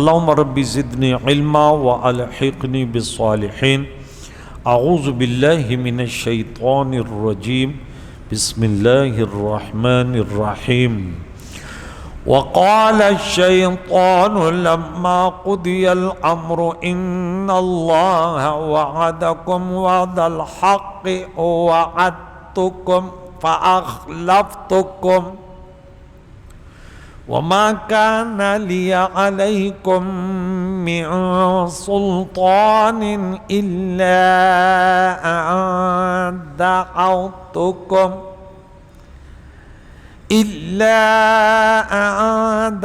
اللهم رب زدني علما والحقني بالصالحين اعوذ بالله من الشيطان الرجيم بسم الله الرحمن الرحيم وقال الشيطان لما قضي الامر ان الله وعدكم وعد الحق ووعدتكم فاخلفتكم وما كان لي عليكم من سلطان إلا أن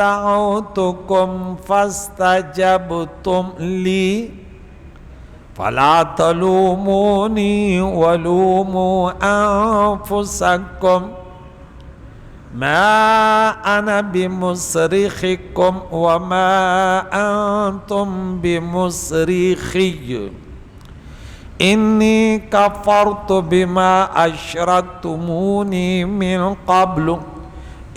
دعوتكم فاستجبتم لي فلا تلوموني ولوموا أنفسكم ما أنا بمصرخكم وما أنتم بمصرخي إني كفرت بما أشركتموني من قبل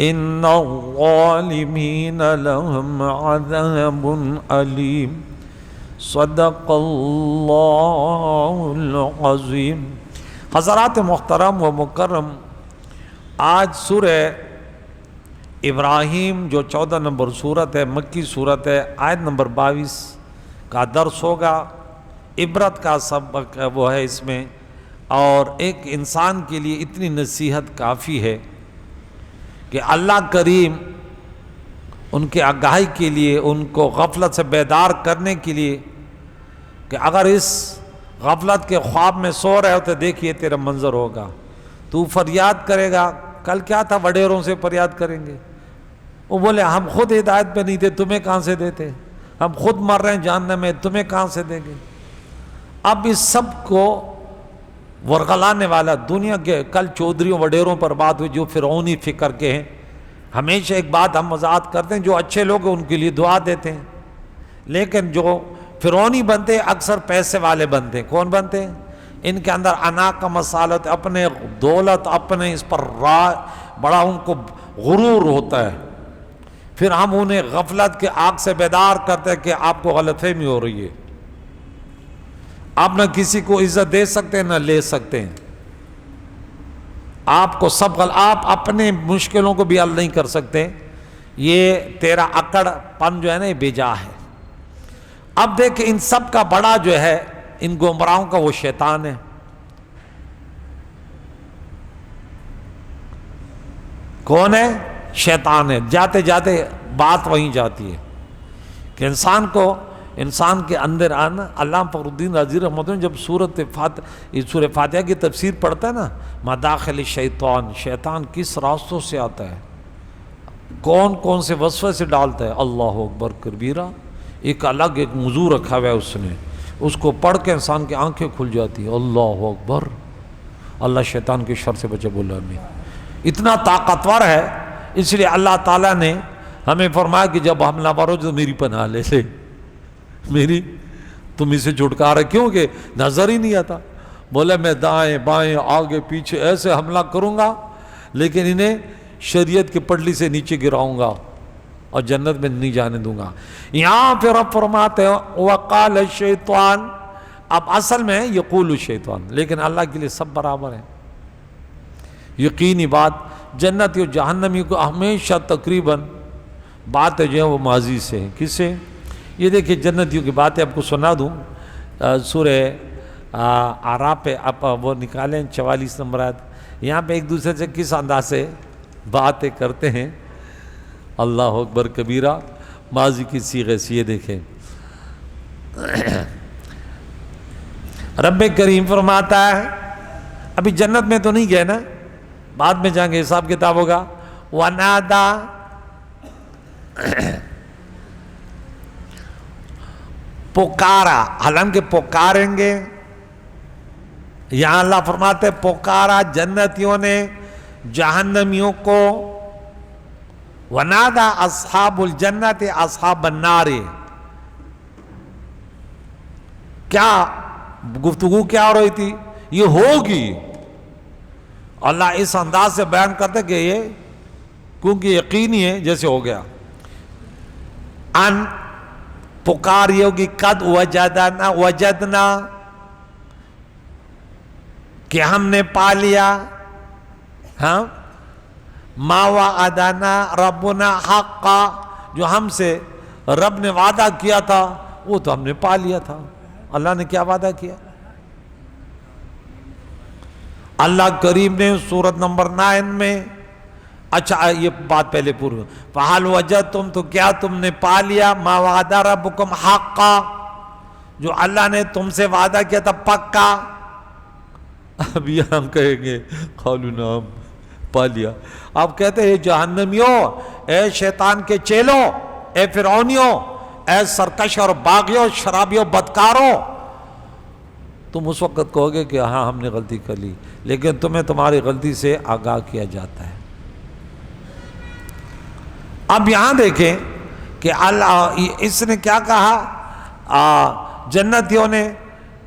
إن الظالمين لهم عذاب أليم صدق الله العظيم۔ حضرات محترم و مکرم، آج سورہ ابراہیم جو 14 نمبر سورت ہے، مکی سورت ہے، آیت نمبر 22 کا درس ہوگا۔ عبرت کا سبق وہ ہے اس میں، اور ایک انسان کے لیے اتنی نصیحت کافی ہے کہ اللہ کریم ان کے آگاہی کے لیے، ان کو غفلت سے بیدار کرنے کے لیے کہ اگر اس غفلت کے خواب میں سو رہے ہو تو دیکھیے تیرا منظر ہوگا، تو فریاد کرے گا۔ کل کیا تھا، وڈیروں سے فریاد کریں گے، وہ بولے ہم خود ہدایت پہ نہیں تھے، تمہیں کہاں سے دیتے، ہم خود مر رہے ہیں جہنم میں، تمہیں کہاں سے دیں گے۔ اب اس سب کو ورغلانے والا دنیا کے، کل چودھریوں وڈیروں پر بات ہوئی جو فرعونی فکر کے ہیں۔ ہمیشہ ایک بات ہم وضاحت کرتے ہیں، جو اچھے لوگ ہیں ان کے لیے دعا دیتے ہیں، لیکن جو فرعونی بنتے ہیں اکثر پیسے والے بنتے ہیں۔ کون بنتے ہیں؟ ان کے اندر انا کا مسالت، اپنے دولت، اپنے اس پر بڑا ان کو غرور ہوتا ہے۔ پھر ہم انہیں غفلت کے آگ سے بیدار کرتے ہیں کہ آپ کو غلط فہمی ہو رہی ہے، آپ نہ کسی کو عزت دے سکتے ہیں نہ لے سکتے ہیں، آپ کو آپ اپنے مشکلوں کو بھی حل نہیں کر سکتے، یہ تیرا اکڑ پن جو ہے نا یہ بیجا ہے۔ اب دیکھ ان سب کا بڑا جو ہے، ان گمراہوں کا، وہ شیطان ہے۔ کون ہے؟ شیطان ہے۔ جاتے جاتے بات وہیں جاتی ہے کہ انسان کے اندر آنا۔ علامہ فخر الدین رازی رحمۃ اللہ جب سورہ فاتحہ کی تفسیر پڑھتا ہے نا، مداخل شیطان، شیطان کس راستوں سے آتا ہے، کون کون سے وسوسے سے ڈالتا ہے، اللہ اکبر کبیرہ، ایک الگ ایک موضوع رکھا ہوا ہے اس نے، اس کو پڑھ کے انسان کی آنکھیں کھل جاتی ہیں۔ اللہ اکبر، اللہ شیطان کے شر سے بچے، بولا نہیں، اتنا طاقتور ہے۔ اس لیے اللہ تعالیٰ نے ہمیں فرمایا کہ جب حملہ آور ہو تو میری پناہ لے لے، میری تم اسے چھٹکارا، کیوں کہ نظر ہی نہیں آتا۔ بولے میں دائیں بائیں آگے پیچھے ایسے حملہ کروں گا، لیکن انہیں شریعت کی پٹلی سے نیچے گراؤں گا اور جنت میں نہیں جانے دوں گا۔ یہاں پھر اب فرماتے ہیں وقال الشیطان، اب اصل میں یقول الشیطان، لیکن اللہ کے لیے سب برابر ہیں۔ یقینی بات، جنتی اور جہنمی کو ہمیشہ تقریباً باتیں جو ہیں وہ ماضی سے ہیں۔ کس سے؟ یہ دیکھیں جنتیوں کی باتیں آپ کو سنا دوں، سورہ اعراف پہ آپ وہ نکالیں 44 نمبر آیت، یہاں پہ ایک دوسرے سے کس انداز سے باتیں کرتے ہیں، اللہ اکبر کبیرہ، ماضی کی صیغے سے۔ یہ دیکھیں رب کریم فرماتا ہے، ابھی جنت میں تو نہیں گئے نا، بعد میں جائیں گے، حساب کتاب ہوگا۔ وَنَادَا، پکارا، حالانکہ پکاریں گے، یہاں اللہ فرماتے پکارا جنتیوں نے جہنمیوں کو۔ وَنَادَا أَصْحَابُ الْجَنَّةِ أَصْحَابَ النَّارِ، کیا گفتگو کیا ہو رہی تھی؟ یہ ہوگی۔ اللہ اس انداز سے بیان کرتے کہ یہ کیونکہ یقینی ہے جیسے ہو گیا، ان پکاری ہوگی قد وجدنا وجدنا کہ ہم نے پا لیا، ہاں ما وعدنا ربنا حقا جو ہم سے رب نے وعدہ کیا تھا وہ تو ہم نے پا لیا تھا۔ اللہ نے کیا وعدہ کیا؟ اللہ کریم نے سورت نمبر 9 میں، اچھا یہ بات پہلے پوری، فَحَلْ وَجَدْتُمْ تو کیا تم نے پا لیا مَا وَعَدَ رَبُّكُمْ حَقًّا جو اللہ نے تم سے وعدہ کیا تھا پکا۔ اب یہ ہم کہیں گے قالوا نعم پا لیا۔ آپ کہتے ہیں جہنمیوں، اے شیطان کے چیلوں، اے فرعونیوں، اے سرکش اور باغیوں، شرابیوں، بدکاروں، تم اس وقت کہو گے کہ ہاں ہم نے غلطی کر لی، لیکن تمہیں تمہاری غلطی سے آگاہ کیا جاتا ہے۔ اب یہاں دیکھیں کہ اللہ اس نے کیا کہا جنتیوں نے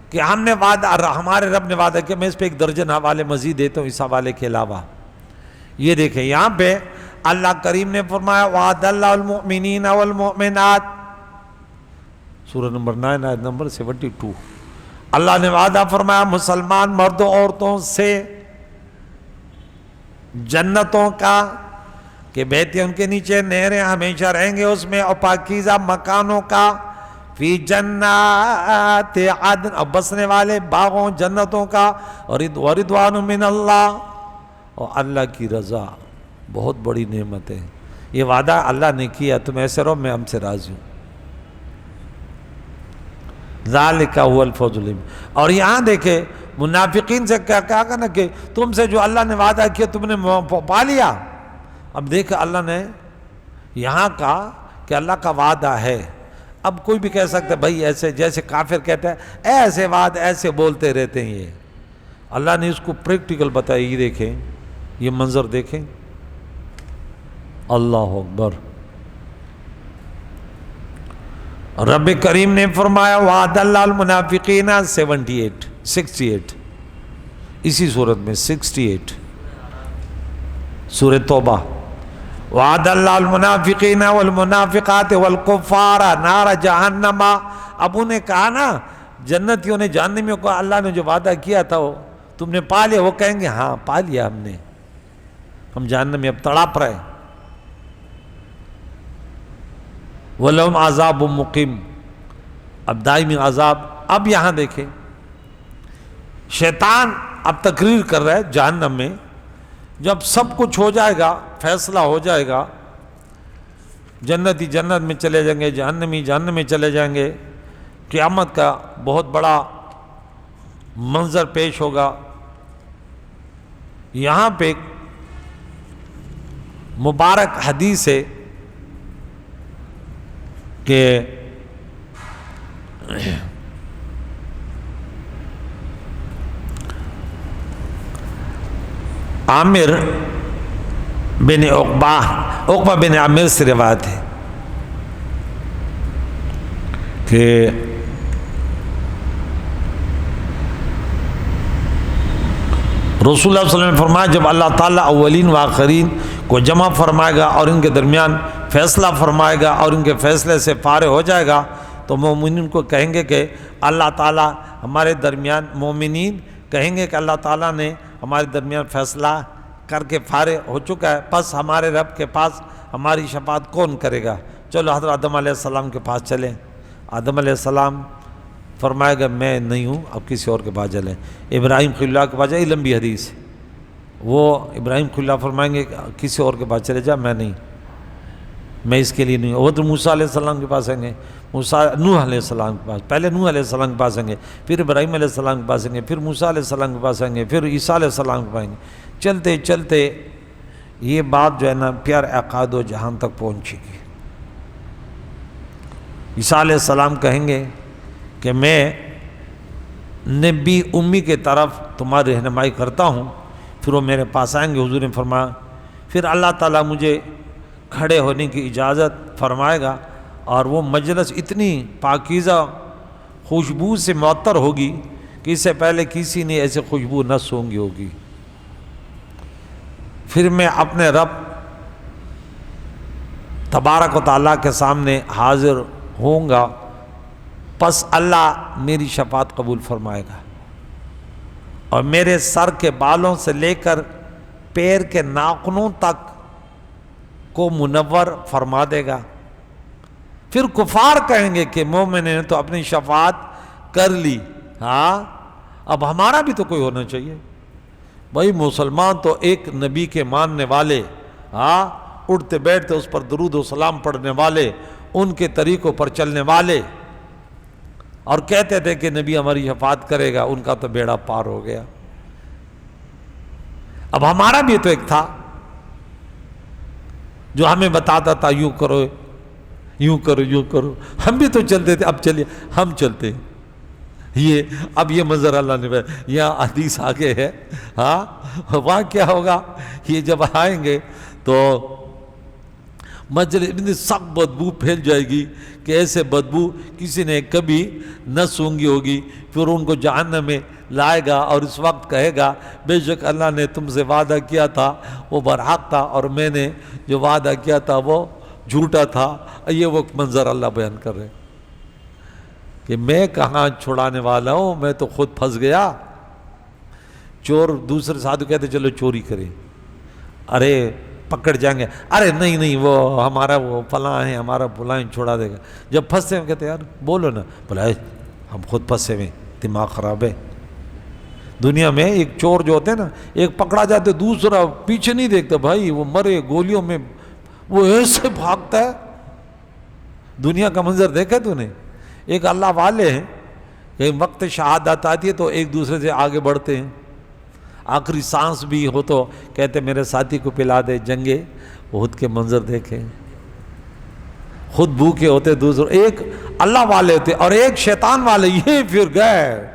کہ ہم نے وعدہ، ہمارے رب نے وعدہ کیا۔ میں اس پہ ایک درجن حوالے مزید دیتا ہوں اس حوالے کے علاوہ۔ یہ دیکھیں یہاں پہ اللہ کریم نے فرمایا وعد اللہ المؤمنین والمؤمنات، سورہ نمبر 9 آیت نمبر 72۔ اللہ نے وعدہ فرمایا مسلمان مردوں عورتوں سے جنتوں کا کہ بہتی ان کے نیچے نہریں ہمیشہ رہیں گے اس میں، اور پاکیزہ مکانوں کا، فی جنات عدن اور بسنے والے باغوں جنتوں کا، اور رضوان من اللہ اور اللہ کی رضا، بہت بڑی نعمت ہے۔ یہ وعدہ اللہ نے کیا، تم ایسے رہو میں ہم سے راضی ہوں۔ ذالک هو الفوز العظیم۔ اور یہاں دیکھیں منافقین سے کیا کہا نا کہ تم سے جو اللہ نے وعدہ کیا تم نے پا لیا۔ اب دیکھ اللہ نے یہاں کہا کہ اللہ کا وعدہ ہے۔ اب کوئی بھی کہہ سکتا ہے بھائی ایسے، جیسے کافر کہتا ہے ایسے وعدے ایسے بولتے رہتے ہیں، یہ اللہ نے اس کو پریکٹیکل بتایا۔ یہ دیکھیں، یہ منظر دیکھیں، اللہ اکبر۔ رب کریم نے فرمایا وعد اللہ المنافقین 68 اسی صورت میں 68 سورہ توبہ، وعد اللہ المنافقین والمنافقات والکفار نار جہنم۔ اب انہیں کہا نا جنتیوں نے جہنمیوں کو اللہ نے جو وعدہ کیا تھا وہ تم نے پا لیا، وہ کہیں گے ہاں پا لیا ہم نے، ہم جہنم میں اب تڑپ رہے۔ وَلَهُمْ عَذَابٌ مُقِيمٌ، اب دائمی عذاب۔ اب یہاں دیکھیں شیطان اب تقریر کر رہا ہے جہنم میں، جب سب کچھ ہو جائے گا، فیصلہ ہو جائے گا، جنتی جنت میں چلے جائیں گے، جہنمی جہنم میں چلے جائیں گے، قیامت کا بہت بڑا منظر پیش ہوگا۔ یہاں پہ مبارک حدیث ہے کہ عامر بن عقبہ بن عامر سے روایت ہے کہ رسول اللہ صلی اللہ علیہ وسلم نے فرمایا جب اللہ تعالیٰ اولین و آخرین کو جمع فرمائے گا اور ان کے درمیان فیصلہ فرمائے گا اور ان کے فیصلے سے فارغ ہو جائے گا تو مومنین کو کہیں گے کہ اللہ تعالیٰ ہمارے درمیان، مومنین کہیں گے کہ اللہ تعالیٰ نے ہمارے درمیان فیصلہ کر کے فارغ ہو چکا ہے، پس ہمارے رب کے پاس ہماری شفاعت کون کرے گا؟ چلو حضرت آدم علیہ السلام کے پاس چلیں۔ آدم علیہ السلام فرمائے گا میں نہیں ہوں، اب کسی اور کے پاس چلیں۔ ابراہیم خلیل اللہ کے پاس جائے، لمبی حدیث ہے، وہ ابراہیم خلیل اللہ فرمائیں گے کسی اور کے پاس چلے جا، میں نہیں، میں اس کے لیے نہیں ہوں۔ وہ تو موسیٰ علیہ السلام کے پاس آئیں گے، نوح علیہ السلام کے پاس، پہلے نوح علیہ السلام کے پاس آئیں گے، پھر ابراہیم علیہ السلام کے پاس آئیں گے، پھر موسیٰ علیہ السلام کے پاس آئیں گے، پھر عیسیٰ علیہ السلام کے پاس آئیں گے۔ چلتے چلتے یہ بات جو ہے نا پیار عقاد و جہان تک پہنچے گی۔ عیسیٰ علیہ السلام کہیں گے کہ میں نبی امی کے طرف تمہاری رہنمائی کرتا ہوں، پھر وہ میرے پاس آئیں گے۔ حضور نے فرمایا پھر اللہ تعالیٰ مجھے کھڑے ہونے کی اجازت فرمائے گا اور وہ مجلس اتنی پاکیزہ خوشبو سے معطر ہوگی کہ اس سے پہلے کسی نے ایسے خوشبو نہ سونگی ہوگی۔ پھر میں اپنے رب تبارک و تعالیٰ کے سامنے حاضر ہوں گا پس اللہ میری شفاعت قبول فرمائے گا اور میرے سر کے بالوں سے لے کر پیر کے ناخنوں تک کو منور فرما دے گا۔ پھر کفار کہیں گے کہ مومن نے تو اپنی شفاعت کر لی، ہاں اب ہمارا بھی تو کوئی ہونا چاہیے۔ بھائی مسلمان تو ایک نبی کے ماننے والے، ہاں اٹھتے بیٹھتے اس پر درود و سلام پڑھنے والے، ان کے طریقوں پر چلنے والے، اور کہتے تھے کہ نبی ہماری شفاعت کرے گا، ان کا تو بیڑا پار ہو گیا۔ اب ہمارا بھی تو ایک تھا جو ہمیں بتاتا تھا یوں کرو یوں کرو یوں کرو، ہم بھی تو چلتے تھے، اب چلیے ہم چلتے ہیں۔ اب یہ منظر اللہ نے یہاں حدیث آگے ہے، ہاں وہاں کیا ہوگا، یہ جب آئیں گے تو مجلس اتنی سخت بدبو پھیل جائے گی کہ ایسے بدبو کسی نے کبھی نہ سونگی ہوگی۔ پھر ان کو جہنم میں لائے گا اور اس وقت کہے گا بے شک اللہ نے تم سے وعدہ کیا تھا وہ برحق تھا، اور میں نے جو وعدہ کیا تھا وہ جھوٹا تھا۔ یہ وہ منظر اللہ بیان کر رہے کہ میں کہاں چھڑانے والا ہوں، میں تو خود پھنس گیا۔ چور دوسرے ساتھ کہتے چلو چوری کریں، ارے پکڑ جائیں گے، ارے نہیں وہ ہمارا وہ فلاں ہے، ہمارا فلاں چھوڑا دے گا۔ جب پھنستے ہیں کہتے یار بولو نا، بولا ہم خود پھنسے ہوئے، دماغ خراب ہے۔ دنیا میں ایک چور جو ہوتے ہیں نا، ایک پکڑا جاتے دوسرا پیچھے نہیں دیکھتا، بھائی وہ مرے گولیوں میں، وہ ایسے بھاگتا ہے۔ دنیا کا منظر دیکھا تو نے؟ ایک اللہ والے ہیں کہ وقت شہادت آتی ہے تو ایک دوسرے سے آگے بڑھتے ہیں، آخری سانس بھی ہو تو کہتے میرے ساتھی کو پلا دے۔ جنگے احد کے منظر دیکھیں، خود بھوکے ہوتے دوسرے، ایک اللہ والے ہوتے اور ایک شیطان والے، یہ پھر گئے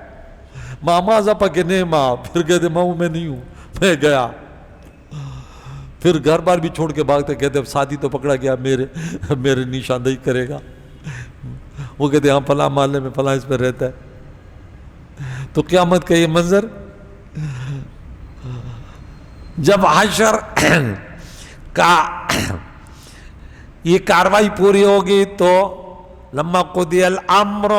ماما زپا کے نہیں ماں، پھر کہتے ماں میں نہیں ہوں، میں گیا۔ پھر گھر بار بھی چھوڑ کے بھاگتے، کہتے اب ساتھی تو پکڑا گیا، میرے نشاندہی کرے گا۔ وہ کہتے ہاں فلاں محلے میں فلاں اس پہ رہتا ہے۔ تو قیامت کا یہ منظر جب حشر کا یہ کاروائی پوری ہوگی تو لما قضی الامر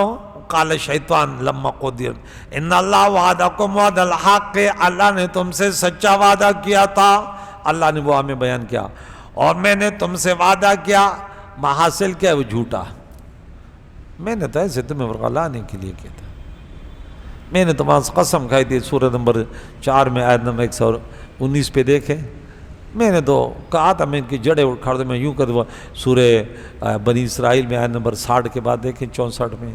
قال شیطان لما قضی ان اللہ وعدکم وعد الحق، اللہ نے تم سے سچا وعدہ کیا تھا، اللہ نے وہ ہمیں بیان کیا، اور میں نے تم سے وعدہ کیا، محاصل کیا وہ جھوٹا۔ میں نے تو ایسے تمہیں ورغلانے کے لیے کیا تھا، میں نے تمہارے قسم کھائی تھی، سورہ نمبر 4 میں آیت نمبر 119 پہ دیکھیں، میں نے تو کہا تھا میں ان کی جڑیں اکھاڑ دوں، میں یوں کر دوں۔ سورہ بنی اسرائیل میں آیت نمبر 60 کے بعد دیکھیں 64 میں،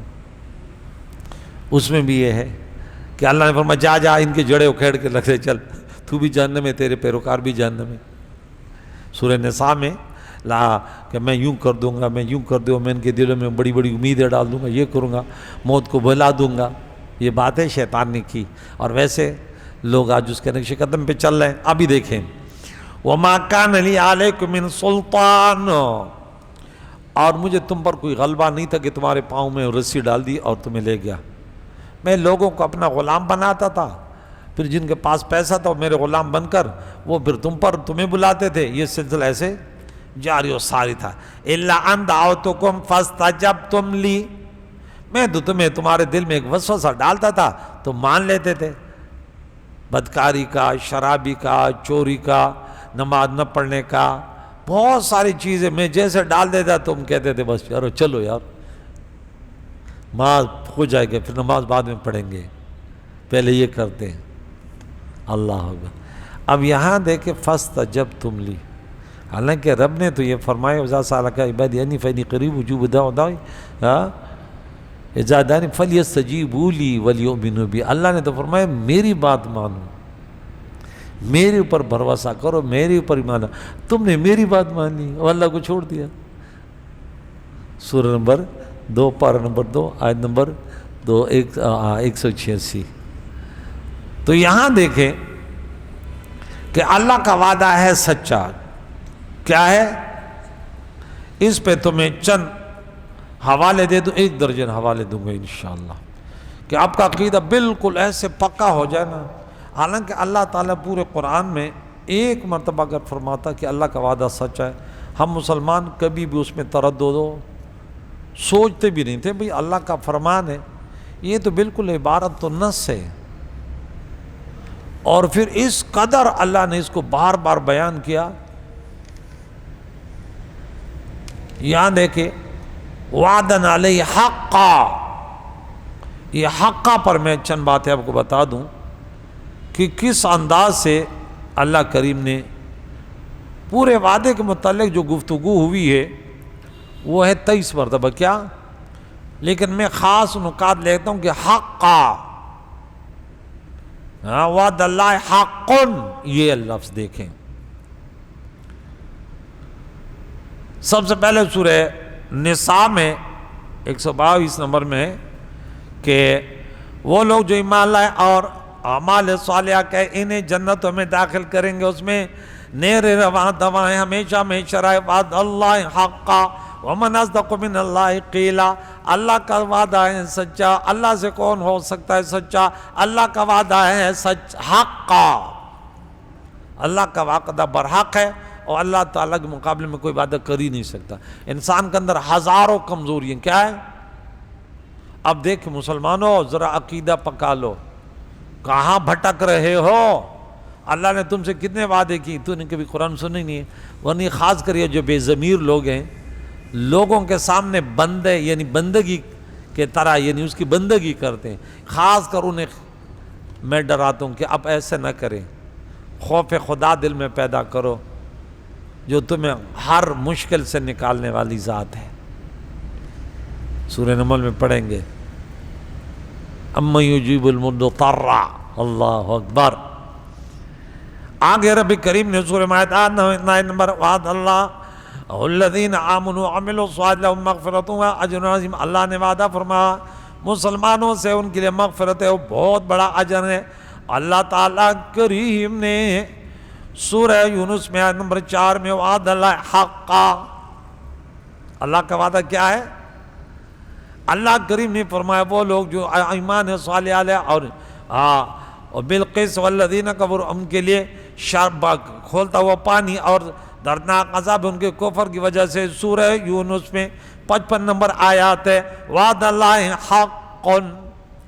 اس میں بھی یہ ہے کہ اللہ نے فرمایا جا ان کی جڑیں اکھیڑ کے لگ دے، چل تو بھی جہنم میں، تیرے پیروکار بھی جہنم میں۔ سورہ نساء میں کہ میں یوں کر دوں گا، میں یوں کر دوں گا، میں ان کے دلوں میں بڑی بڑی امیدیں ڈال دوں گا، یہ کروں گا، موت کو بھلا دوں گا۔ یہ باتیں شیطان نے کی، اور ویسے لوگ آج اس کے نقش قدم پہ چل رہے ہیں۔ ابھی دیکھیں وَمَا كَانَ لِي عَلَيْكُم مِّن سُلْطَانٍ، اور مجھے تم پر کوئی غلبہ نہیں تھا کہ تمہارے پاؤں میں رسی ڈال دی اور تمہیں لے گیا۔ میں لوگوں کو اپنا غلام بناتا تھا، پھر جن کے پاس پیسہ تھا وہ میرے غلام بن کر وہ پھر تمہیں بلاتے تھے۔ یہ سلسلہ ایسے جاری و ساری تھا۔ إِلَّا أَن دَعَوْتُكُمْ فَاسْتَجَبْتُمْ لِي، میں تو تمہارے دل میں ایک وسوسہ ڈالتا تھا تو مان لیتے تھے، بدکاری کا، شرابی کا، چوری کا، نماز نہ پڑھنے کا، بہت ساری چیزیں میں جیسے ڈال دیتا تم کہتے تھے بس یار چلو یار نماز ہو جائے گا، پھر نماز بعد میں پڑھیں گے، پہلے یہ کرتے ہیں۔ اللہ اکبر۔ اب یہاں دیکھیں فاستجبتم لی، حالانکہ رب نے تو یہ فرمایا وَإِذَا سَأَلَكَ عِبَادِي عَنِّي فَإِنِّي قَرِيبٌ أُجِيبُ دَعْوَةَ الدَّاعِ إِذَا دَعَانِ فَلْيَسْتَجِيبُوا لِي وَلْيُؤْمِنُوا بِي۔ اللہ نے تو فرمایا میری بات مانو، میرے اوپر بھروسہ کرو، میرے اوپر ایمان۔ تم نے میری بات مان لی اور اللہ کو چھوڑ دیا۔ سورہ نمبر 2 پارہ نمبر 2 آیت نمبر 186۔ تو یہاں دیکھیں کہ اللہ کا وعدہ ہے سچا، کیا ہے؟ اس پہ تمہیں چند حوالے دے دوں، 1 درجن حوالے دوں گا انشاءاللہ، کہ آپ کا عقیدہ بالکل ایسے پکا ہو جائے نا۔ حالانکہ اللہ تعالیٰ پورے قرآن میں ایک مرتبہ اگر فرماتا کہ اللہ کا وعدہ سچ ہے، ہم مسلمان کبھی بھی اس میں تردد ہو سوچتے بھی نہیں تھے بھئی اللہ کا فرمان ہے، یہ تو بالکل عبارت تو نص ہے، اور پھر اس قدر اللہ نے اس کو بار بار بیان کیا۔ یہاں دیکھیں وعدن علیہ حقا، یہ حقا پر میں چند باتیں آپ کو بتا دوں کہ کس انداز سے اللہ کریم نے پورے وعدے کے متعلق جو گفتگو ہوئی ہے وہ ہے 23 مرتبہ کیا، لیکن میں خاص نکات لیتا ہوں کہ حقا، وعد اللہ حق، یہ لفظ دیکھیں۔ سب سے پہلے سورہ نساء میں 122 نمبر میں ہے کہ وہ لوگ جو ایمان لائے اور اعمال صالحہ کہ انہیں جنتوں میں داخل کریں گے، اس میں نیر رواں دوائیں ہمیشہ ہمیشہ رہے، وعد اللہ حقا ومن اصدق من اللہ قیلا، اللہ کا وعدہ ہے سچا، اللہ سے کون ہو سکتا ہے سچا، اللہ کا وعدہ ہے سچ حقا، اللہ کا وعدہ برحق ہے، اور اللہ تعالیٰ کے مقابلے میں کوئی وعدہ کر ہی نہیں سکتا۔ انسان کے اندر ہزاروں کمزوریاں کیا ہے؟ اب دیکھ مسلمانوں ذرا عقیدہ پکا لو، کہاں بھٹک رہے ہو؟ اللہ نے تم سے کتنے وعدے کی، تو نے کبھی قرآن سنے نہیں ہے، ورنہ خاص کر یہ جو بے ضمیر لوگ ہیں، لوگوں کے سامنے بندے یعنی بندگی کے طرح یعنی اس کی بندگی کرتے ہیں، خاص کر انہیں میں ڈراتا ہوں کہ اب ایسے نہ کریں، خوف خدا دل میں پیدا کرو جو تمہیں ہر مشکل سے نکالنے والی ذات ہے۔ سورہ نمل میں پڑھیں گے اَمَّن يُجِيبُ الْمُضْطَرَّ، اللہ اکبر۔ آگے رب کریم نے سورہ مائدہ 9 نمبر وعد اللہ الذین آمنوا وعملوا الصالحات لهم مغفرۃ واجر عظیم، اللہ نے وعدہ فرمایا مسلمانوں سے ان کے لیے مغفرت ہے، وہ بہت بڑا اجر ہے۔ اللہ تعالیٰ کریم نے سورہ یونس میں آیت نمبر 4 میں وعد اللہ حقا، اللہ کا وعدہ کیا ہے؟ اللہ کریم نے فرمایا وہ لوگ جو ایمان صالح علیہ اور بالقسط والذین کفروا، ان کے لیے شراب کھولتا ہوا پانی اور دردناک عذاب ان کے کفر کی وجہ سے۔ سورہ یونس میں 55 نمبر آیات ہے، وعد اللہ حق،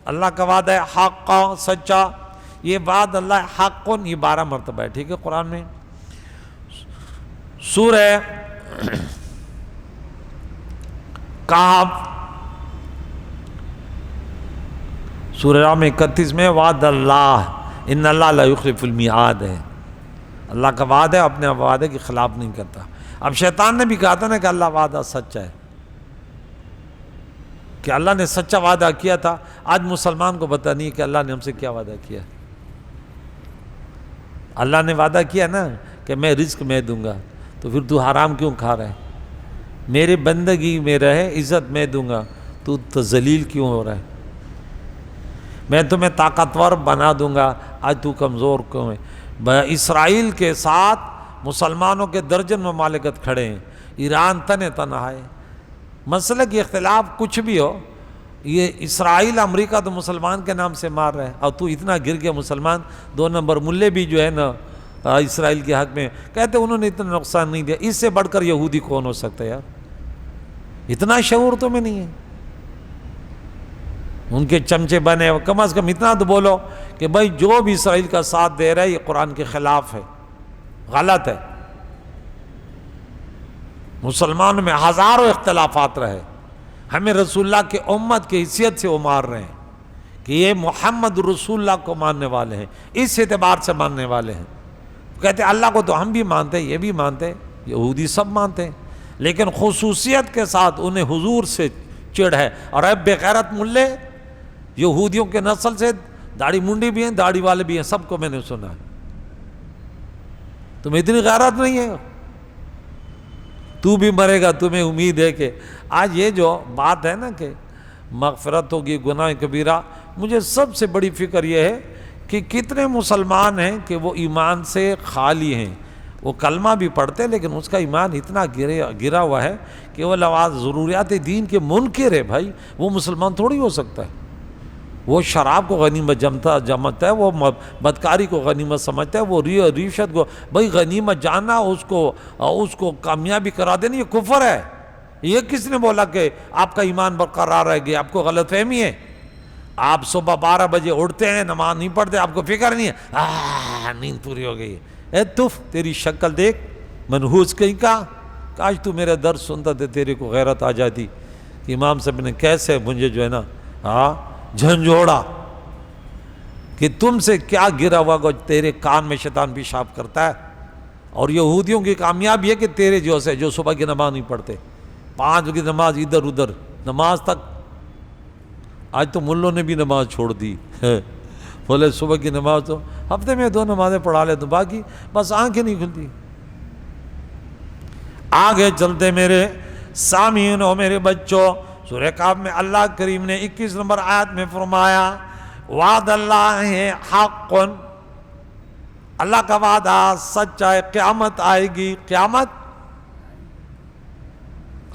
اللہ کا وعدہ ہے حق سچا، یہ وعد اللہ حق یہ 12 مرتبہ ہے، ٹھیک ہے قرآن میں۔ سورہ کہف سورہ رام 31 میں وعد اللہ ان اللہ لا یخلف المیعاد ہے، اللہ کا وعدہ ہے، اپنے وعدے کے خلاف نہیں کرتا۔ اب شیطان نے بھی کہا تھا نا کہ اللہ وعدہ سچا ہے، کہ اللہ نے سچا وعدہ کیا تھا، آج مسلمان کو پتہ نہیں کہ اللہ نے ہم سے کیا وعدہ کیا۔ اللہ نے وعدہ کیا نا کہ میں رزق میں دوں گا، تو پھر تو حرام کیوں کھا رہا ہے؟ میری بندگی میں رہے عزت میں دوں گا، تو ذلیل کیوں ہو رہا ہے؟ میں تمہیں طاقتور بنا دوں گا، آج تو کمزور کیوں ہے؟ اسرائیل کے ساتھ مسلمانوں کے درجن ممالکت کھڑے ہیں، ایران تن تنہا ہے، مسئلہ کی اختلاف کچھ بھی ہو، یہ اسرائیل امریکہ تو مسلمان کے نام سے مار رہے ہیں، اور تو اتنا گر گیا مسلمان۔ 2 نمبر ملے بھی جو ہے نا اسرائیل کے حق میں کہتے انہوں نے اتنا نقصان نہیں دیا، اس سے بڑھ کر یہودی کون ہو سکتا ہے یار؟ اتنا شعور تمہیں نہیں ہے؟ ان کے چمچے بنے، کم از کم اتنا تو بولو کہ بھائی جو بھی اسرائیل کا ساتھ دے رہا ہے یہ قرآن کے خلاف ہے، غلط ہے۔ مسلمانوں میں ہزاروں اختلافات رہے، ہمیں رسول اللہ کے امت کی حیثیت سے وہ مار رہے ہیں کہ یہ محمد رسول اللہ کو ماننے والے ہیں، اس اعتبار سے ماننے والے ہیں۔ کہتے ہیں اللہ کو تو ہم بھی مانتے ہیں، یہ بھی مانتے ہیں، یہودی سب مانتے ہیں، لیکن خصوصیت کے ساتھ انہیں حضور سے چڑ ہے۔ اور اب بے غیرت ملے یہودیوں کے نسل سے، داڑھی منڈی بھی ہیں، داڑھی والے بھی ہیں، سب کو میں نے سنا ہے۔ تمہیں اتنی غیرت نہیں ہے؟ تو بھی مرے گا، تمہیں امید ہے کہ آج یہ جو بات ہے نا کہ مغفرت ہوگی گناہ کبیرہ، مجھے سب سے بڑی فکر یہ ہے کہ کتنے مسلمان ہیں کہ وہ ایمان سے خالی ہیں، وہ کلمہ بھی پڑھتے لیکن اس کا ایمان اتنا گرا ہوا ہے کہ وہ لواز ضروریات دین کے منکر ہے۔ بھائی وہ مسلمان تھوڑی ہو سکتا ہے، وہ شراب کو غنیمت جمتا ہے، وہ بدکاری کو غنیمت سمجھتا ہے، وہ رشوت کو بھائی غنیمت جاننا، اس کو کامیابی کرا دینا، یہ کفر ہے، یہ کس نے بولا کہ آپ کا ایمان برقرار رہ گیا؟ آپ کو غلط فہمی ہے۔ آپ صبح 12 بجے اٹھتے ہیں، نماز نہیں پڑھتے، آپ کو فکر نہیں ہے نیند پوری ہو گئی ہے۔ اے تف، تیری شکل دیکھ، منحوس کہیں کا، کاش تو میرا درد سنتا تھے، تیرے کو غیرت آ جاتی۔ امام صاحب نے کیسے مجھے جو ہے نا جھنجھوڑا کہ تم سے کیا گرا ہوا گو، تیرے کان میں شیطان پیشاب کرتا ہے، اور یہودیوں کی کامیابی ہے کہ تیرے جیسے جو صبح کی نماز نہیں پڑھتے، 5 وقت کی نماز ادھر ادھر، نماز تک آج تو ملوں نے بھی نماز چھوڑ دی بولے صبح کی نماز تو ہفتے میں 2 نمازیں پڑھا لیتا ہوں، باقی بس آنکھیں نہیں کھلتی۔ آگے چلتے میرے سامعین و میرے بچوں، سورہ کہف میں اللہ کریم نے 21 نمبر آیت میں فرمایا وعد اللہ حق، اللہ کا وعدہ سچا ہے، قیامت آئے گی، قیامت،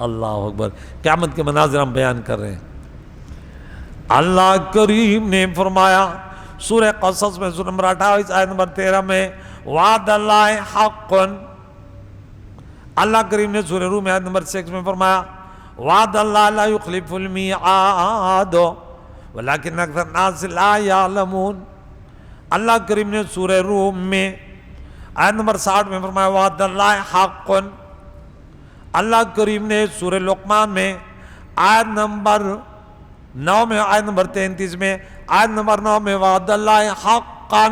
اللہ اکبر، قیامت کے مناظر ہم بیان کر رہے ہیں۔ اللہ کریم نے فرمایا سورہ قصص میں سورہ نمبر 28 آیت نمبر 13 میں وعد اللہ حق، اللہ کریم نے سورہ روم آیت نمبر 6 میں فرمایا وعد اللہ لا یخلف المیعاد ولکن اکثر الناس لا یعلمون، اللہ کریم نے سورہ روم میں آیت نمبر 60 میں فرمایا وعد اللہ حق، اللہ کریم نے سورہ لقمان میں آیت نمبر 9 میں، آیت نمبر 33 میں، آیت نمبر 9 میں وعد اللہ حقا،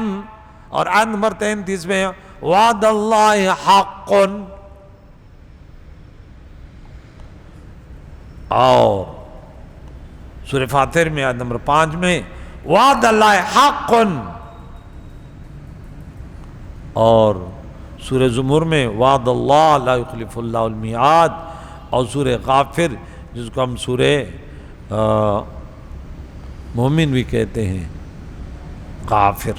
اور آیت نمبر 33 میں وعد اللہ حق، اور سورہ فاتر میں آیت نمبر 5 میں وعد اللہ حق، اور سورہ زمر میں وعد اللہ لا یخلف اللہ المیعاد، اور سورہ غافر جس کو ہم سورہ مومن بھی کہتے ہیں، غافر،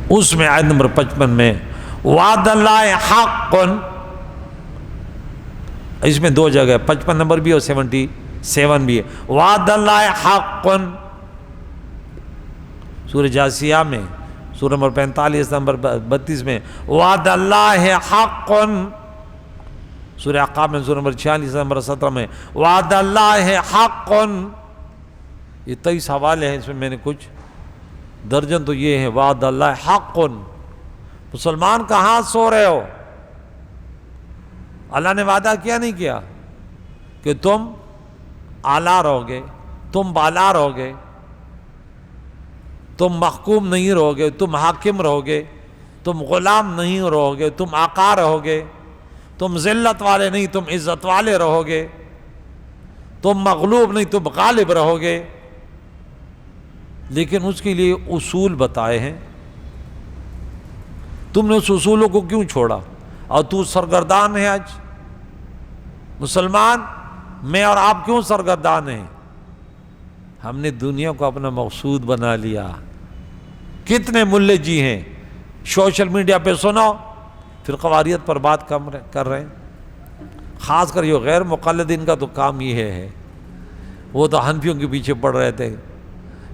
اس میں آیت نمبر 55 میں وعد اللہ حق، اس میں 2 جگہ 55 نمبر بھی اور 77 بھی ہے، وعد اللہ حق، سورہ جاسیہ میں سورہ نمبر 45 نمبر 32 میں وعد اللہ حق، سورہ احقاف میں سورہ نمبر 46 نمبر 17 میں وعد اللہ حق۔ یہ 23 حوالے ہیں، اس میں میں نے کچھ درجن تو یہ ہیں وعد اللہ حق۔ مسلمان کہاں سو رہے ہو؟ اللہ نے وعدہ کیا نہیں کیا کہ تم اعلیٰ رہو گے، تم بالا رہو گے، تم محکوم نہیں رہو گے، تم حاکم رہو گے، تم غلام نہیں رہو گے، تم آقا رہو گے، تم ذلت والے نہیں، تم عزت والے رہو گے، تم مغلوب نہیں، تم غالب رہو گے، لیکن اس کے لیے اصول بتائے ہیں۔ تم نے اس اصولوں کو کیوں چھوڑا؟ اور تو سرگردان ہے آج مسلمان، میں اور آپ کیوں سرگردان ہیں؟ ہم نے دنیا کو اپنا مقصود بنا لیا۔ کتنے ملے جی ہیں سوشل میڈیا پہ سنو پھر قواریت پر بات کر رہے ہیں، خاص کر یہ غیر مقلدین کا تو کام یہ ہے، وہ تو حنفیوں کے پیچھے پڑ رہے تھے۔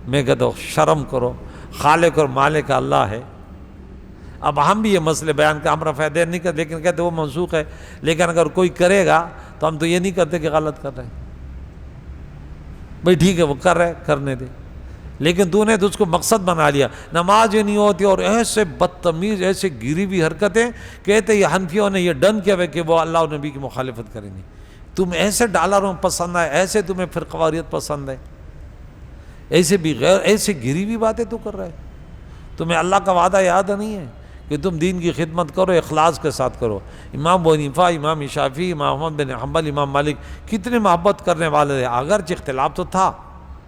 میں کہتا ہوں شرم کرو، خالق اور مالک اللہ ہے۔ اب ہم بھی یہ مسئلے بیان کا ہم رفع دین نہیں کرتے، لیکن کہتے وہ منسوخ ہے، لیکن اگر کوئی کرے گا تو ہم تو یہ نہیں کرتے کہ غلط کر رہے ہیں، بھئی ٹھیک ہے وہ کر رہے کرنے دے، لیکن تو نے تو اس کو مقصد بنا لیا۔ نماز نہیں ہوتی اور ایسے بدتمیز ایسے گری ہوئی حرکتیں، کہتے یہ حنفیوں نے یہ ڈن کیا ہے کہ وہ اللہ اور نبی کی مخالفت کریں گے۔ تم ایسے ڈالروں پسند ہے، ایسے تمہیں فرقواریت پسند ہے، ایسے بھی غیر ایسے گری ہوئی باتیں تو کر رہے۔ تمہیں اللہ کا وعدہ یاد نہیں ہے کہ تم دین کی خدمت کرو، اخلاص کے ساتھ کرو۔ امام ابو حنیفہ، امام شافعی، امام احمد بن حنبل، امام مالک کتنے محبت کرنے والے تھے، اگرچہ اختلاف تو تھا،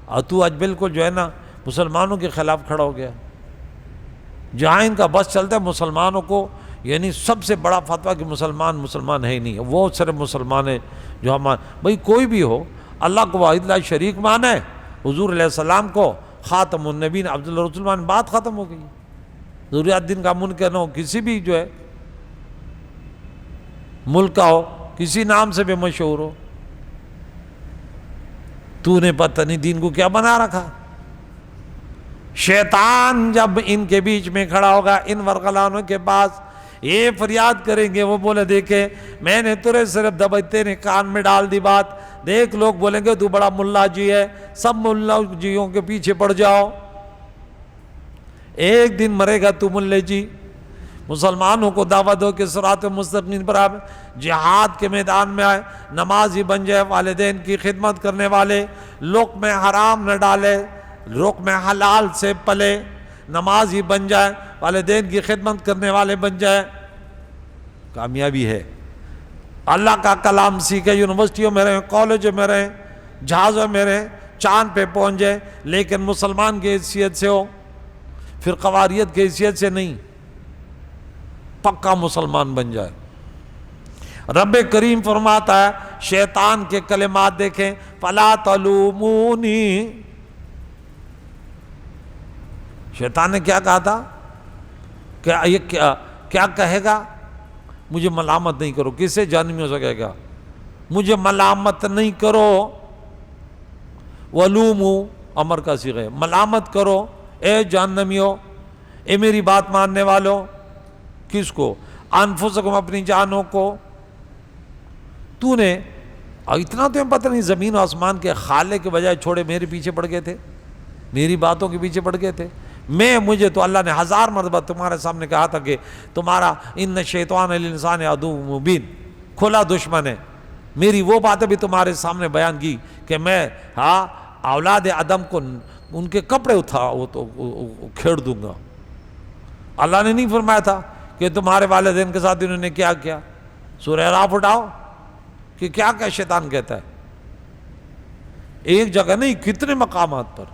اور تو آج بالکل جو ہے نا مسلمانوں کے خلاف کھڑا ہو گیا۔ جہاں ان کا بس چلتا ہے مسلمانوں کو، یعنی سب سے بڑا فتویٰ کہ مسلمان ہے ہی نہیں، وہ صرف مسلمان ہے جو ہم، بھئی کوئی بھی ہو اللہ کو واحد لا شریک مانا ہے، حضور علیہ السلام کو خاتم النبین عبداللہ رسول مان، بات ختم ہو گئی۔ ضروریات دین کا منکر نہ ہو، کسی بھی جو ہے ملک کا ہو، کسی نام سے بھی مشہور ہو، تو نے پتہ نہیں دین کو کیا بنا رکھا۔ شیطان جب ان کے بیچ میں کھڑا ہوگا، ان ورغلانوں کے پاس، یہ فریاد کریں گے. وہ بولے دیکھے میں نے ترے صرف دبتے نے کان میں ڈال دی بات. دیکھ لوگ بولیں گے تو بڑا ملا جی ہے, سب ملا جیوں کے پیچھے پڑ جاؤ. ایک دن مرے گا تو ملے جی. مسلمانوں کو دعوت دو کہ صراط مستقیم پر آپ جہاد کے میدان میں آئے, نمازی بن جائے, والدین کی خدمت کرنے والے, لقمہ حرام نہ ڈالے, لقمہ حلال سے پلے, نمازی بن جائے, والدین کی خدمت کرنے والے بن جائے. کامیابی ہے. اللہ کا کلام سیکھے, یونیورسٹیوں میں رہیں, کالجوں میں رہیں, جہازوں میں رہیں, چاند پہ پہنچ جائے, لیکن مسلمان کی حیثیت سے ہو, پھر قواریت کی حیثیت سے نہیں, پکا مسلمان بن جائے. رب کریم فرماتا ہے شیطان کے کلمات دیکھیں, فلا تلومونی. شیطان نے کیا کہا تھا کہ یہ کیا کہے گا, مجھے ملامت نہیں کرو. کسے جہنمیوں سے کہے گا مجھے ملامت نہیں کرو. ولومو امر کا صیغہ ہے, ملامت کرو اے جہنمیوں, اے میری بات ماننے والوں. کس کو؟ انفسکم, اپنی جانوں کو. تو نے اتنا تو پتہ نہیں زمین و آسمان کے خالق کے بجائے چھوڑے میرے پیچھے پڑ گئے تھے, میری باتوں کے پیچھے پڑ گئے تھے. مجھے تو اللہ نے 1000 مرتبہ تمہارے سامنے کہا تھا کہ تمہارا ان شیطان للانسان عدو مبین, کھلا دشمن ہے. میری وہ باتیں بھی تمہارے سامنے بیان کی کہ میں اولاد آدم کو ان کے کپڑے کھیڑ دوں گا. اللہ نے نہیں فرمایا تھا کہ تمہارے والدین کے ساتھ انہوں نے کیا کیا؟ سورہ اعراف اٹھاؤ کہ کیا شیطان کہتا ہے. ایک جگہ نہیں, کتنے مقامات پر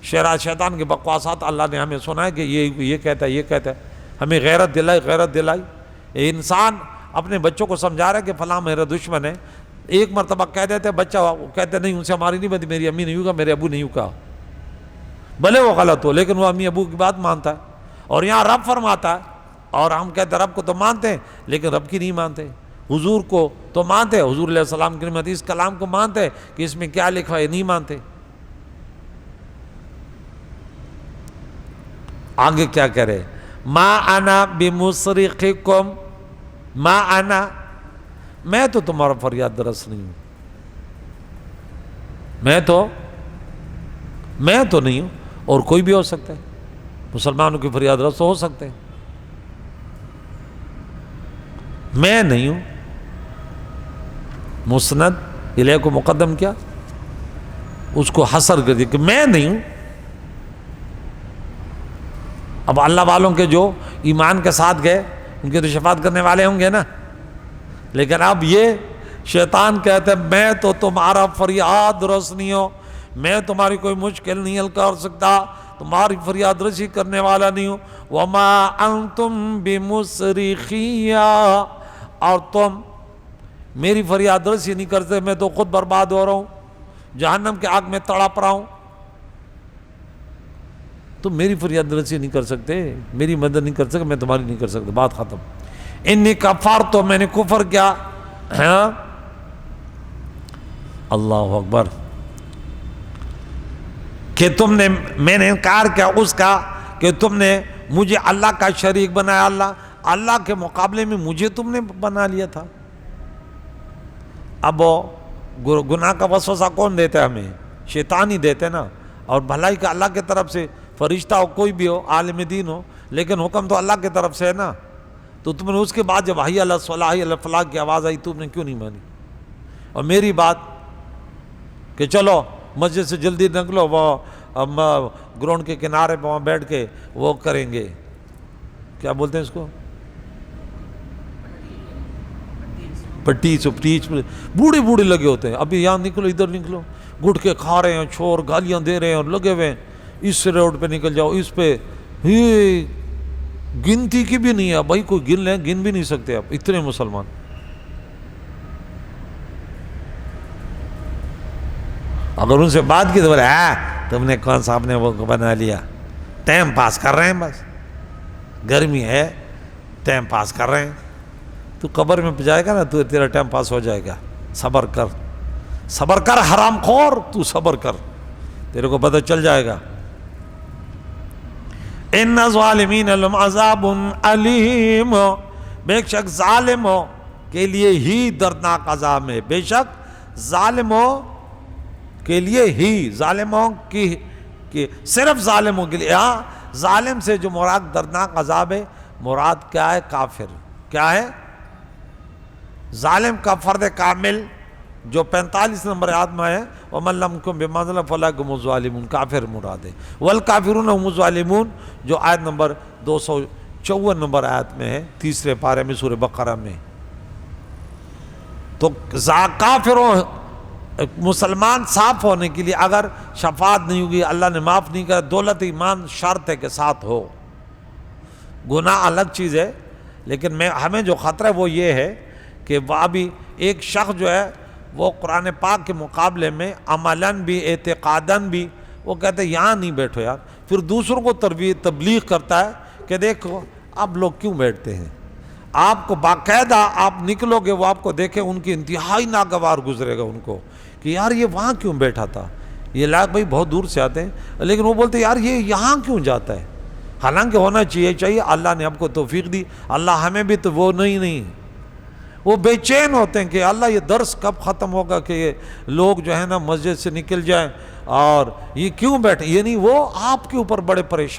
شیطان کے بکواسات اللہ نے ہمیں سنا ہے کہ یہ کہتا ہے, یہ کہتا ہے. ہمیں غیرت دلائی. انسان اپنے بچوں کو سمجھا رہا ہے کہ فلاں میرا دشمن ہے. ایک مرتبہ کہہ دیتے بچہ, کہتے نہیں ان سے ہماری نہیں بنتی, میری امی نہیں ہوگا, میرے ابو نہیں ہوگا. بھلے وہ غلط ہو لیکن وہ امی ابو کی بات مانتا ہے. اور یہاں رب فرماتا ہے, اور ہم کہتے ہیں رب کو تو مانتے ہیں لیکن رب کی نہیں مانتے. حضور کو تو مانتے ہیں, حضور علیہ السلام کی نعمت اس کلام کو مانتے ہیں کہ اس میں کیا لکھا ہے, نہیں مانتے. آگے کیا کہہ رہے, ما انا بمصرخکم, ما انا, میں تو تمہارا فریاد رس نہیں ہوں, میں تو نہیں ہوں, اور کوئی بھی ہو سکتا ہے. مسلمانوں کی فریاد رس ہو سکتے ہیں, میں نہیں ہوں. مسند الیہ کو مقدم کیا, اس کو حصر کر دیا کہ میں نہیں ہوں. اب اللہ والوں کے جو ایمان کے ساتھ گئے ان کے تو شفاعت کرنے والے ہوں گے نا, لیکن اب یہ شیطان کہتے ہیں میں تو تمہارا فریاد رس نہیں ہوں, میں تمہاری کوئی مشکل نہیں حل کر سکتا, تمہاری فریاد رسی کرنے والا نہیں ہوں. وما انتم بمصرخی, اور تم میری فریاد رسی نہیں کرتے, میں تو خود برباد ہو رہا ہوں, جہنم کے آگ میں تڑپ رہا ہوں. تم میری فریاد رسی نہیں کر سکتے, میری مدد نہیں کر سکتے, میں تمہاری نہیں کر سکتا. بات ختم. انی کفرت, میں نے کفر کیا. اللہ اکبر. کہ تم نے, میں نے انکار کیا اس کا کہ تم نے مجھے اللہ کا شریک بنایا. اللہ کے مقابلے میں مجھے تم نے بنا لیا تھا. اب گناہ کا وسوسہ کون دیتا ہے ہمیں؟ شیطان ہی دیتے نا. اور بھلائی کا اللہ کی طرف سے, فرشتہ ہو کوئی بھی ہو, عالم دین ہو, لیکن حکم تو اللہ کی طرف سے ہے نا. تو تم نے اس کے بعد جب حی علی الصلاح حی علی الفلاح کی آواز آئی تم نے کیوں نہیں مانی؟ اور میری بات کہ چلو مسجد سے جلدی نکلو, وہ گراؤنڈ کے کنارے پہ وہاں بیٹھ کے وہ کریں گے, کیا بولتے ہیں اس کو, پٹیچ بوڑھے لگے ہوتے ہیں. ابھی یہاں نکلو, ادھر نکلو, گٹکے کھا رہے ہیں, چور گالیاں دے رہے ہیں اور لگے ہوئے ہیں, اس روڈ پہ نکل جاؤ, اس پہ گنتی کی بھی نہیں ہے بھائی, کوئی گن لیں, گن بھی نہیں سکتے آپ, اتنے مسلمان. اگر ان سے بات کی تو بولے تم نے کون سا اپنے وہ بنا لیا, ٹائم پاس کر رہے ہیں, بس گرمی ہے ٹائم پاس کر رہے ہیں. تو قبر میں جائے گا نا تو تیرا ٹائم پاس ہو جائے گا. صبر کر حرام خور, تو صبر کر, تیرے کو پتہ چل جائے گا. ان ظالمین لهم عذاب علیم، بے شک ظالموں کے لیے ہی دردناک عذاب ہے، بے شک ظالموں کے لیے ہی، ظالموں کی صرف ظالموں کے لیے، ہاں ظالم سے جو مراد دردناک عذاب ہے، مراد کیا ہے؟ کافر۔ کیا ہے؟ ظالم کا فرد کامل جو 45 نمبر آیت میں ہے، وَمَن لَمْ يَحْكُم بِمَا أَنزَلَ اللَّهُ فَأُولَٰئِكَ هُمُ الظَّالِمُونَ، کافر مراد ہے، وَالْكَافِرُونَ هُمُ الظَّالِمُونَ جو آیت نمبر 254 نمبر آیت میں ہے، تیسرے پارے میں سورہ بقرہ میں۔ تو کافروں مسلمان صاف ہونے کے لیے اگر شفاعت نہیں ہوگی، اللہ نے معاف نہیں کرا، دولت ایمان شرط ہے کہ ساتھ ہو۔ گناہ الگ چیز ہے، لیکن ہمیں جو خطرہ ہے وہ یہ ہے کہ وہ بھی ایک شخص جو ہے وہ قرآن پاک کے مقابلے میں عملاً بھی اعتقاداً بھی وہ کہتے ہیں یہاں نہیں بیٹھو یار، پھر دوسروں کو تبلیغ کرتا ہے کہ دیکھو اب لوگ کیوں بیٹھتے ہیں، آپ کو باقاعدہ آپ نکلو گے وہ آپ کو دیکھیں ان کی انتہائی ناگوار گزرے گا ان کو کہ یار یہ وہاں کیوں بیٹھا تھا، یہ لاکھ بھائی بہت دور سے آتے ہیں لیکن وہ بولتے ہیں یار یہ یہاں کیوں جاتا ہے، حالانکہ ہونا چاہیے، اللہ نے ہم کو توفیق دی، اللہ ہمیں بھی تو وہ نہیں، وہ بے چین ہوتے ہیں کہ اللہ یہ درس کب ختم ہوگا کہ یہ لوگ جو ہے نا مسجد سے نکل جائیں اور یہ کیوں بیٹھے، یہ نہیں، وہ آپ کے اوپر بڑے پریشان